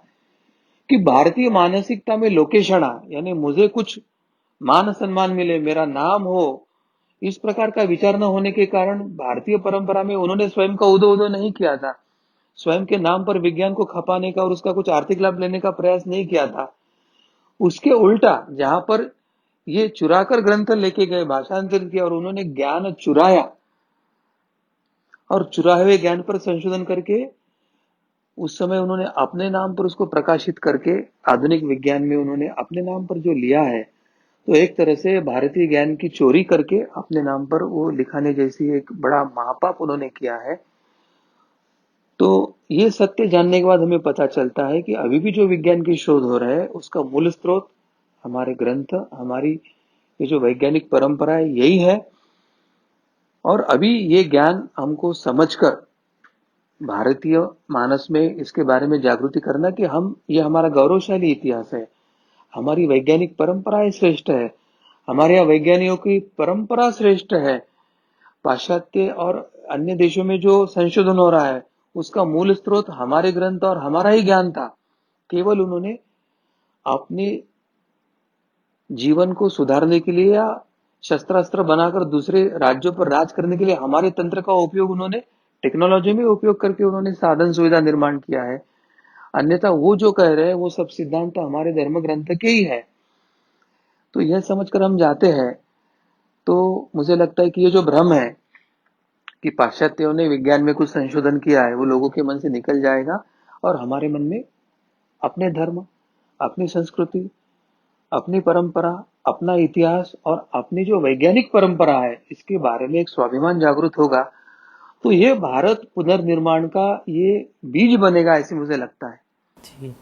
कि भारतीय मानसिकता में लोकेशणा, यानी मुझे कुछ मान सम्मान मिले, मेरा नाम हो, इस प्रकार का विचार न होने के कारण भारतीय परंपरा में उन्होंने स्वयं का उदो उदो नहीं किया था। स्वयं के नाम पर विज्ञान को खपाने का और उसका कुछ आर्थिक लाभ लेने का प्रयास नहीं किया था। उसके उल्टा जहां पर ये चुराकर ग्रंथ लेके गए, भाषांतरित किया और उन्होंने ज्ञान चुराया और चुराए हुए ज्ञान पर संशोधन करके उस समय उन्होंने अपने नाम पर उसको प्रकाशित करके आधुनिक विज्ञान में उन्होंने अपने नाम पर जो लिया है, तो एक तरह से भारतीय ज्ञान की चोरी करके अपने नाम पर वो लिखाने जैसी एक बड़ा महापाप उन्होंने किया है। तो ये सत्य जानने के बाद हमें पता चलता है कि अभी भी जो विज्ञान की शोध हो रहा है उसका मूल स्रोत हमारे ग्रंथ, हमारी ये जो वैज्ञानिक परंपरा है यही है। और अभी ये ज्ञान हमको समझकर भारतीय मानस में इसके बारे में जागृति करना कि हम ये हमारा गौरवशाली इतिहास है, हमारी वैज्ञानिक परंपराएं श्रेष्ठ है, हमारे यहाँ वैज्ञानिकों की परंपरा श्रेष्ठ है। पाश्चात्य और अन्य देशों में जो संशोधन हो रहा है उसका मूल स्रोत हमारे ग्रंथ और हमारा ही ज्ञान था। केवल उन्होंने अपने जीवन को सुधारने के लिए या शस्त्रास्त्र बनाकर दूसरे राज्यों पर राज करने के लिए हमारे तंत्र का उपयोग उन्होंने टेक्नोलॉजी में उपयोग करके उन्होंने साधन सुविधा निर्माण किया है। अन्यथा वो जो कह रहे हैं वो सब सिद्धांत तो हमारे धर्म ग्रंथ के ही है। तो यह समझकर हम जाते हैं तो मुझे लगता है कि ये जो भ्रम है कि पाश्चात्यों ने विज्ञान में कुछ संशोधन किया है, वो लोगों के मन से निकल जाएगा और हमारे मन में अपने धर्म, अपनी संस्कृति, अपनी परंपरा, अपना इतिहास और अपनी जो वैज्ञानिक परंपरा है इसके बारे में एक स्वाभिमान जागृत होगा। तो ये भारत पुनर्निर्माण का ये बीज बनेगा, ऐसे मुझे लगता है। जी,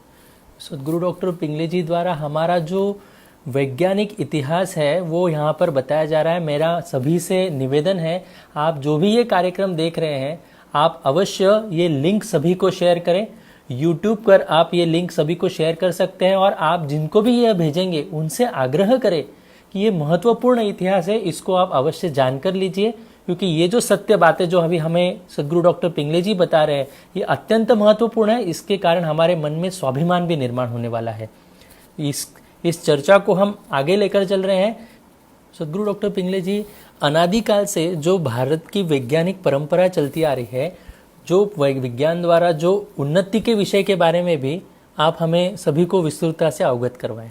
सदगुरु डॉक्टर पिंगले जी द्वारा हमारा जो वैज्ञानिक इतिहास है वो यहाँ पर बताया जा रहा है। मेरा सभी से निवेदन है, आप जो भी ये कार्यक्रम देख रहे हैं आप अवश्य ये लिंक सभी को शेयर करें। YouTube पर आप ये लिंक सभी को शेयर कर सकते हैं और आप जिनको भी ये भेजेंगे उनसे आग्रह करें कि ये महत्वपूर्ण इतिहास है, इसको आप अवश्य जानकर लीजिए, क्योंकि ये जो सत्य बातें जो अभी हमें सदगुरु डॉक्टर पिंगले जी बता रहे हैं ये अत्यंत महत्वपूर्ण है। इसके कारण हमारे मन में स्वाभिमान भी निर्माण होने वाला है। इस चर्चा को हम आगे लेकर चल रहे हैं। सदगुरु डॉक्टर पिंगले जी, अनादिकाल से जो भारत की वैज्ञानिक परंपरा चलती आ रही है, जो विज्ञान द्वारा जो उन्नति के विषय के बारे में भी आप हमें सभी को विस्तृतता से अवगत करवाएं।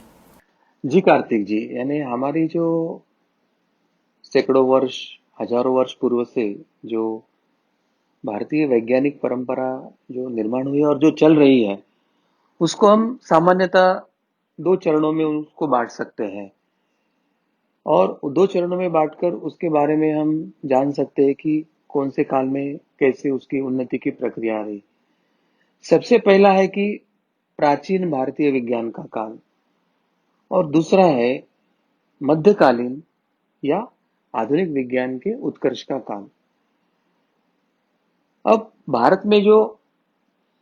जी कार्तिक जी, यानी हमारी जो सैकड़ों वर्ष, हजारों वर्ष पूर्व से जो भारतीय वैज्ञानिक परंपरा जो निर्माण हुई और जो चल रही है उसको हम सामान्यतः दो चरणों में उसको बांट सकते हैं, और दो चरणों में बांटकर उसके बारे में हम जान सकते हैं कि कौन से काल में कैसे उसकी उन्नति की प्रक्रिया रही। सबसे पहला है कि प्राचीन भारतीय विज्ञान का काल, और दूसरा है मध्यकालीन या आधुनिक विज्ञान के उत्कर्ष का काल। अब भारत में जो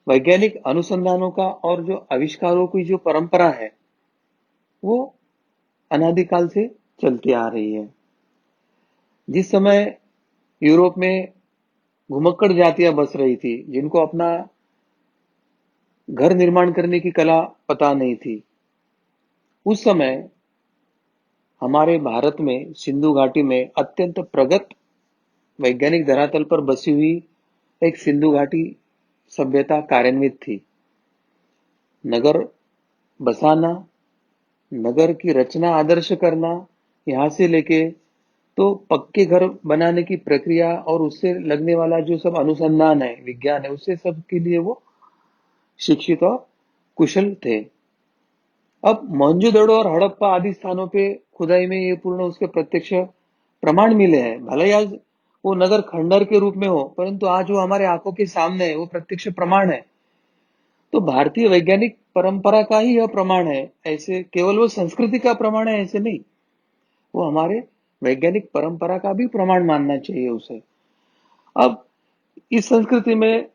वैज्ञानिक अनुसंधानों का और जो आविष्कारों की जो परंपरा है वो अनादिकाल से चलती आ रही है। जिस समय यूरोप में घुमक्कड़ जातियां बस रही थी, जिनको अपना घर निर्माण करने की कला पता नहीं थी, उस समय हमारे भारत में सिंधु घाटी में अत्यंत प्रगत वैज्ञानिक धरातल पर बसी हुई एक सिंधु घाटी सभ्यता कार्यान्वित थी। नगर बसाना, नगर की रचना आदर्श करना, यहाँ से लेके तो पक्के घर बनाने की प्रक्रिया और उससे लगने वाला जो सब अनुसंधान है, विज्ञान है, उससे सब के लिए वो शिक्षित और कुशल थे। अब मोहनजोदड़ो और हड़प्पा आदि स्थानों पे खुदाई में ये पूर्ण उसके प्रत्यक्ष प्रमाण मिले हैं। भले ही आज वो नगर खंडर के रूप में हो, परंतु आज वो हमारे आंखों के सामने है, वो प्रत्यक्ष प्रमाण है। तो भारतीय वैज्ञानिक परंपरा का ही यह प्रमाण है। ऐसे केवल वो संस्कृति का प्रमाण है ऐसे नहीं, वो हमारे वैज्ञानिक परंपरा का भी प्रमाण मानना चाहिए उसे। अब इस संस्कृति में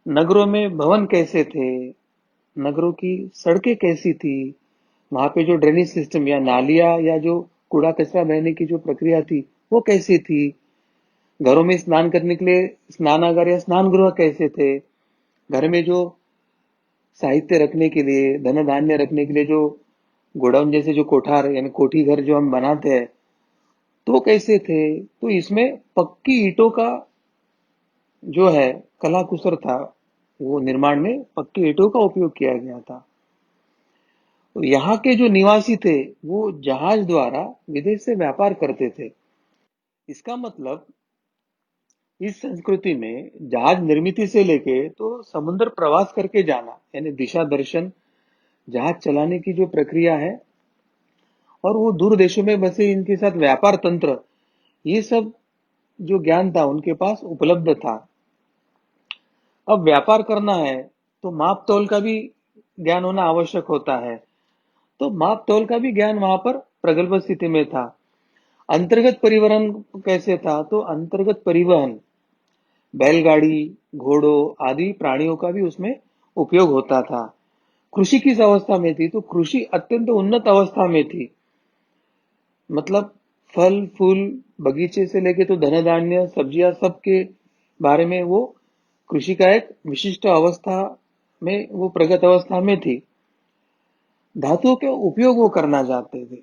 नगरों में भवन कैसे थे, नगरों की सड़कें कैसी थी, वहां पे जो ड्रेनेज सिस्टम या नालियां या जो कूड़ा कचरा बहने की जो प्रक्रिया थी वो कैसी थी, घरों में स्नान करने के लिए स्नानागार या स्नान गृह कैसे थे, घर में जो साहित्य रखने के लिए, धन धान्य रखने के लिए जो गोडाउन जैसे जो कोठार यानी कोठी घर जो हम बनाते हैं तो कैसे थे। तो इसमें पक्की ईंटों का जो है कला कुसर था, वो निर्माण में पक्की ईंटों का उपयोग किया गया था। तो यहाँ के जो निवासी थे वो जहाज द्वारा विदेश से व्यापार करते थे। इसका मतलब इस संस्कृति में जहाज निर्मित से लेके तो समुद्र प्रवास करके जाना यानी दिशा दर्शन, जहाज चलाने की जो प्रक्रिया है और वो दूर देशों में बसे इनके साथ व्यापार तंत्र, ये सब जो ज्ञान था उनके पास उपलब्ध था। अब व्यापार करना है तो माप तौल का भी ज्ञान होना आवश्यक होता है। तो माप तौल का भी ज्ञान वहां पर प्रगल्भ स्थिति में था। अंतर्गत परिवहन कैसे था, तो अंतर्गत परिवहन बैलगाड़ी, घोड़ों आदि प्राणियों का भी उसमें उपयोग होता था। कृषि किस अवस्था में थी, तो कृषि अत्यंत उन्नत अवस्था में थी। मतलब फल फूल बगीचे से लेके तो धन धान्य सब्जियां सब के बारे में वो कृषि का एक विशिष्ट अवस्था में वो प्रगत अवस्था में थी। धातुओं के उपयोग वो करना चाहते थे,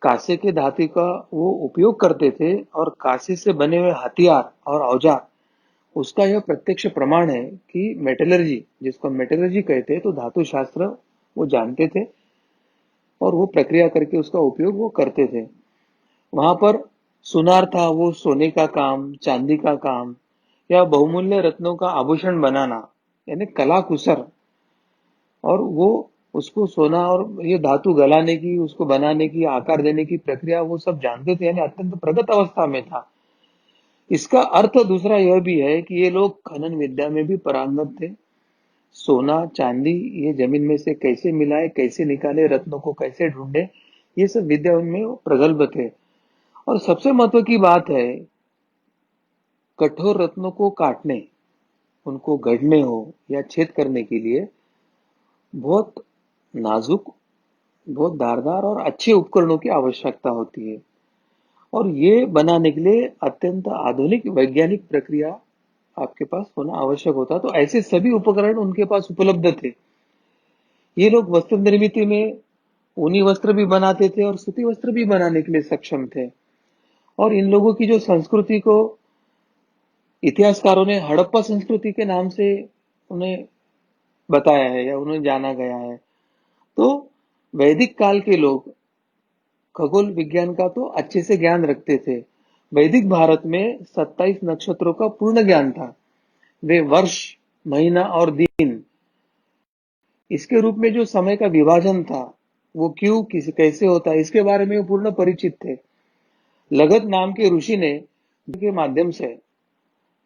कांसे के धातु का वो उपयोग करते थे और कांसे से बने हुए हथियार और औजार, उसका यह प्रत्यक्ष प्रमाण है कि मेटलर्जी, जिसको मेटलर्जी कहते हैं, तो धातु शास्त्र वो जानते थे और वो प्रक्रिया करके उसका उपयोग वो करते थे। वहां पर सुनार था, वो सोने का काम, चांदी का काम या बहुमूल्य रत्नों का आभूषण बनाना यानी कला कुसर, और वो उसको सोना और ये धातु गलाने की, उसको बनाने की, आकार देने की प्रक्रिया वो सब जानते थे, यानी अत्यंत प्रगत अवस्था में था। इसका अर्थ दूसरा यह भी है कि ये लोग खनन विद्या में भी पारंगत थे। सोना चांदी ये जमीन में से कैसे मिलाए, कैसे निकाले, रत्नों को कैसे ढूंढे, ये सब विद्या उनमें वो प्रगल्भ थे। और सबसे महत्व की बात है, कठोर रत्नों को काटने, उनको गढ़ने हो या छेद करने के लिए बहुत नाजुक, बहुत धारदार और अच्छे उपकरणों की आवश्यकता होती है। और ये बनाने के लिए अत्यंत आधुनिक वैज्ञानिक प्रक्रिया आपके पास होना आवश्यक होता। तो ऐसे सभी उपकरण उनके पास उपलब्ध थे। ये लोग वस्त्र निर्मित में ऊनी वस्त्र भी बनाते थे और सूती वस्त्र भी बनाने के लिए सक्षम थे। और इन लोगों की जो संस्कृति को इतिहासकारों ने हड़प्पा संस्कृति के नाम से उन्हें बताया है या उन्हें जाना गया है। तो वैदिक काल के लोग खगोल विज्ञान का तो अच्छे से ज्ञान रखते थे। वैदिक भारत में 27 नक्षत्रों का पूर्ण ज्ञान था। वे वर्ष, महीना और दिन, इसके रूप में जो समय का विभाजन था वो क्यों किस कैसे होता है इसके बारे में वो पूर्ण परिचित थे। लगत नाम के ऋषि ने के माध्यम से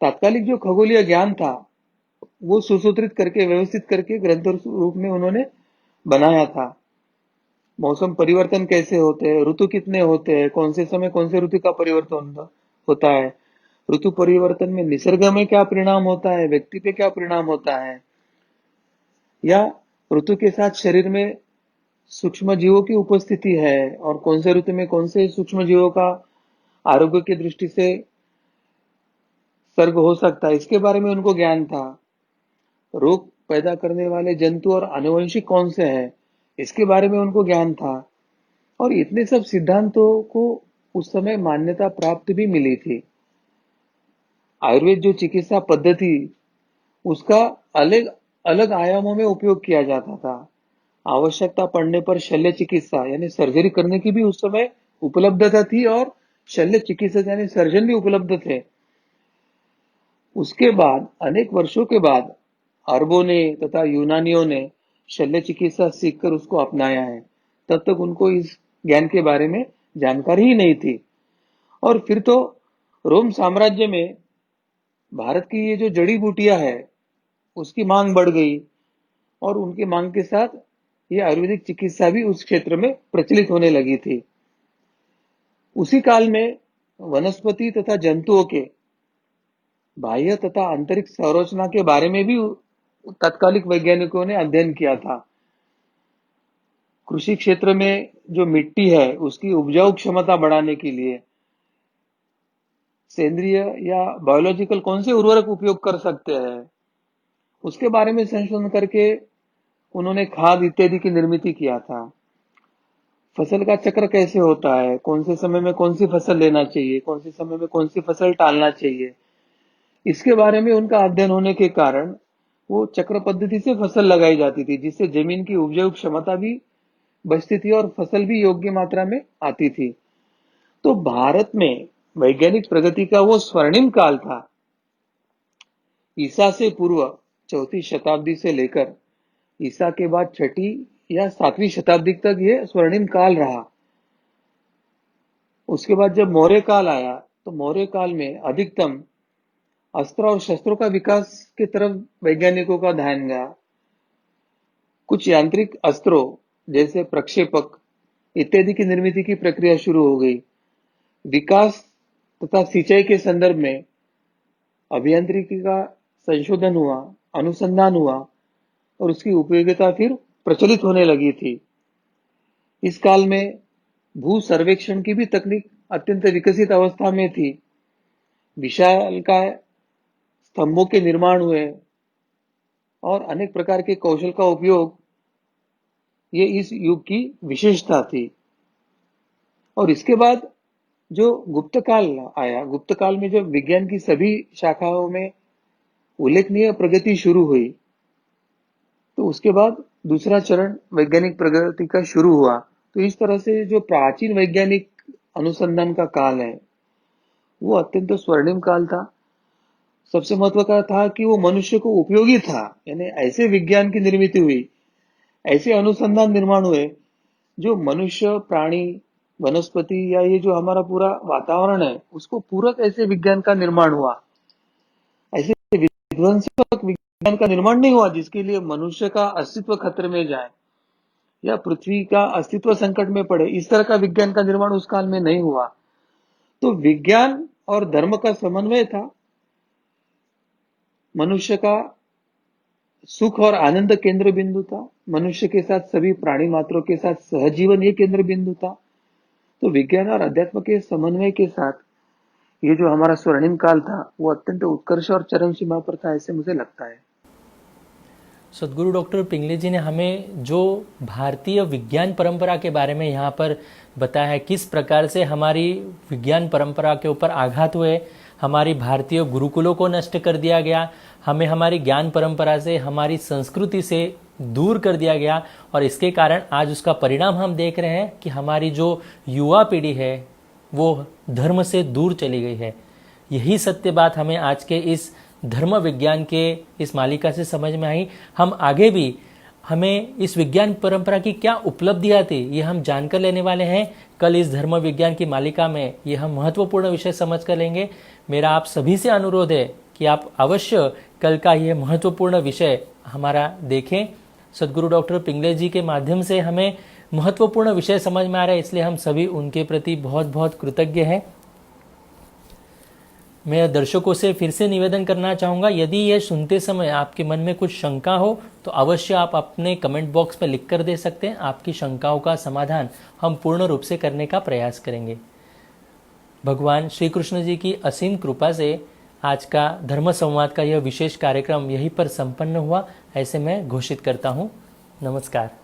तात्कालिक जो खगोलीय ज्ञान था वो सुसूत्रित करके व्यवस्थित करके ग्रंथ रूप में उन्होंने बनाया था। मौसम परिवर्तन कैसे होते हैं, ऋतु कितने होते हैं, कौन से समय कौन से ऋतु का परिवर्तन होता है, ऋतु परिवर्तन में निसर्ग में क्या परिणाम होता है, व्यक्ति पे क्या परिणाम होता है, या ऋतु के साथ शरीर में सूक्ष्म जीवों की उपस्थिति है और कौन से ऋतु में कौन से सूक्ष्म जीवों का आरोग्य की दृष्टि से सर्ग हो सकता है, इसके बारे में उनको ज्ञान था। रोग पैदा करने वाले जंतु और आनुवंशिक कौन से हैं, इसके बारे में उनको ज्ञान था। और इतने सब सिद्धांतों को उस समय मान्यता प्राप्त भी मिली थी। आयुर्वेद जो चिकित्सा पद्धति, उसका अलग अलग आयामों में उपयोग किया जाता था। आवश्यकता पड़ने पर शल्य चिकित्सा यानी सर्जरी करने की भी उस समय उपलब्धता थी और शल्य चिकित्सक यानी सर्जन भी उपलब्ध थे। उसके बाद अनेक वर्षों के बाद अरबों ने तथा यूनानियों ने शल्य चिकित्सा सीखकर उसको अपनाया है। तब तक उनको इस ज्ञान के बारे में जानकारी ही नहीं थी। और फिर तो रोम साम्राज्य में भारत की ये जो जड़ी बूटियां है, उसकी मांग बढ़ गई और उनकी मांग के साथ ये आयुर्वेदिक चिकित्सा भी उस क्षेत्र में प्रचलित होने लगी थी। उसी काल में वनस्पति तथा जंतुओं के बाह्य तथा आंतरिक संरचना के बारे में भी तत्कालिक वैज्ञानिकों ने अध्ययन किया था। कृषि क्षेत्र में जो मिट्टी है, उसकी उपजाऊ क्षमता बढ़ाने के लिए सेंद्रिय या बायोलॉजिकल कौन से उर्वरक उपयोग कर सकते हैं, उसके बारे में संशोधन करके उन्होंने खाद इत्यादि की निर्मित किया था। फसल का चक्र कैसे होता है, कौन से समय में कौन सी फसल लेना चाहिए, कौन से समय में कौन सी फसल टालना चाहिए, इसके बारे में उनका अध्ययन होने के कारण वो चक्र पद्धति से फसल लगाई जाती थी, जिससे जमीन की उपजाऊ क्षमता भी बचती थी और फसल भी योग्य मात्रा में आती थी। तो भारत में वैज्ञानिक प्रगति का वो स्वर्णिम काल था। ईसा से पूर्व 4वीं शताब्दी से लेकर ईसा के बाद 6वीं या 7वीं शताब्दी तक ये स्वर्णिम काल रहा। उसके बाद जब मौर्य काल आया, तो मौर्य काल में अधिकतम अस्त्र और शस्त्रों का विकास की तरफ वैज्ञानिकों का ध्यान गया। कुछ यांत्रिक अस्त्रों जैसे प्रक्षेपक इत्यादि की निर्मित की प्रक्रिया शुरू हो गई। विकास तथा सिंचाई के संदर्भ में अभियांत्रिकी का संशोधन हुआ, अनुसंधान हुआ और उसकी उपयोगिता फिर प्रचलित होने लगी थी। इस काल में भू सर्वेक्षण की भी तकनीक अत्यंत विकसित अवस्था में थी। विशालकाय स्तंभों के निर्माण हुए और अनेक प्रकार के कौशल का उपयोग, ये इस युग की विशेषता थी। और इसके बाद जो गुप्त काल आया, गुप्त काल में जब विज्ञान की सभी शाखाओं में उल्लेखनीय प्रगति शुरू हुई, तो उसके बाद दूसरा चरण वैज्ञानिक प्रगति का शुरू हुआ। तो इस तरह से जो प्राचीन वैज्ञानिक अनुसंधान का काल है, वो अत्यंत स्वर्णिम काल था। सबसे महत्व का था कि वो मनुष्य को उपयोगी था, यानी ऐसे विज्ञान की निर्मित हुई, ऐसे अनुसंधान निर्माण हुए जो मनुष्य, प्राणी, वनस्पति या ये जो हमारा पूरा वातावरण है, उसको पूरक ऐसे विज्ञान का निर्माण हुआ। ऐसे विध्वंसक विज्ञान का निर्माण नहीं हुआ जिसके लिए मनुष्य का अस्तित्व खतरे में जाए या पृथ्वी का अस्तित्व संकट में पड़े। इस तरह का विज्ञान का निर्माण उस काल में नहीं हुआ। तो विज्ञान और धर्म का समन्वय था। मनुष्य का सुख और आनंद केंद्र बिंदु था। मनुष्य के साथ सभी प्राणी मात्रों के साथ सहजीवन ये केंद्र बिंदु था। तो विज्ञान और अध्यात्म के समन्वय के साथ ये जो हमारा स्वर्णिम काल था, वो अत्यंत उत्कर्ष और चरम सीमा पर था, ऐसे मुझे लगता है। सदगुरु डॉक्टर पिंगले जी ने हमें जो भारतीय विज्ञान परंपरा के बारे में यहाँ पर बताया है, किस प्रकार से हमारी विज्ञान परंपरा के ऊपर आघात हुए, हमारी भारतीय गुरुकुलों को नष्ट कर दिया गया, हमें हमारी ज्ञान परंपरा से, हमारी संस्कृति से दूर कर दिया गया और इसके कारण आज उसका परिणाम हम देख रहे हैं कि हमारी जो युवा पीढ़ी है वो धर्म से दूर चली गई है। यही सत्य बात हमें आज के इस धर्म विज्ञान के इस मालिका से समझ में आई। हम आगे भी हमें इस विज्ञान परंपरा की क्या उपलब्धियां थी, ये हम जानकर लेने वाले हैं। कल इस धर्म विज्ञान की मालिका में ये हम महत्वपूर्ण विषय समझ कर लेंगे। मेरा आप सभी से अनुरोध है कि आप अवश्य कल का ये महत्वपूर्ण विषय हमारा देखें। सदगुरु डॉक्टर पिंगले जी के माध्यम से हमें महत्वपूर्ण विषय समझ में आ रहा है, इसलिए हम सभी उनके प्रति बहुत बहुत कृतज्ञ हैं। मैं दर्शकों से फिर से निवेदन करना चाहूँगा, यदि यह सुनते समय आपके मन में कुछ शंका हो तो अवश्य आप अपने कमेंट बॉक्स में लिख कर दे सकते हैं। आपकी शंकाओं का समाधान हम पूर्ण रूप से करने का प्रयास करेंगे। भगवान श्री कृष्ण जी की असीम कृपा से आज का धर्म संवाद का यह विशेष कार्यक्रम यहीं पर संपन्न हुआ, ऐसे मैं घोषित करता हूँ। नमस्कार।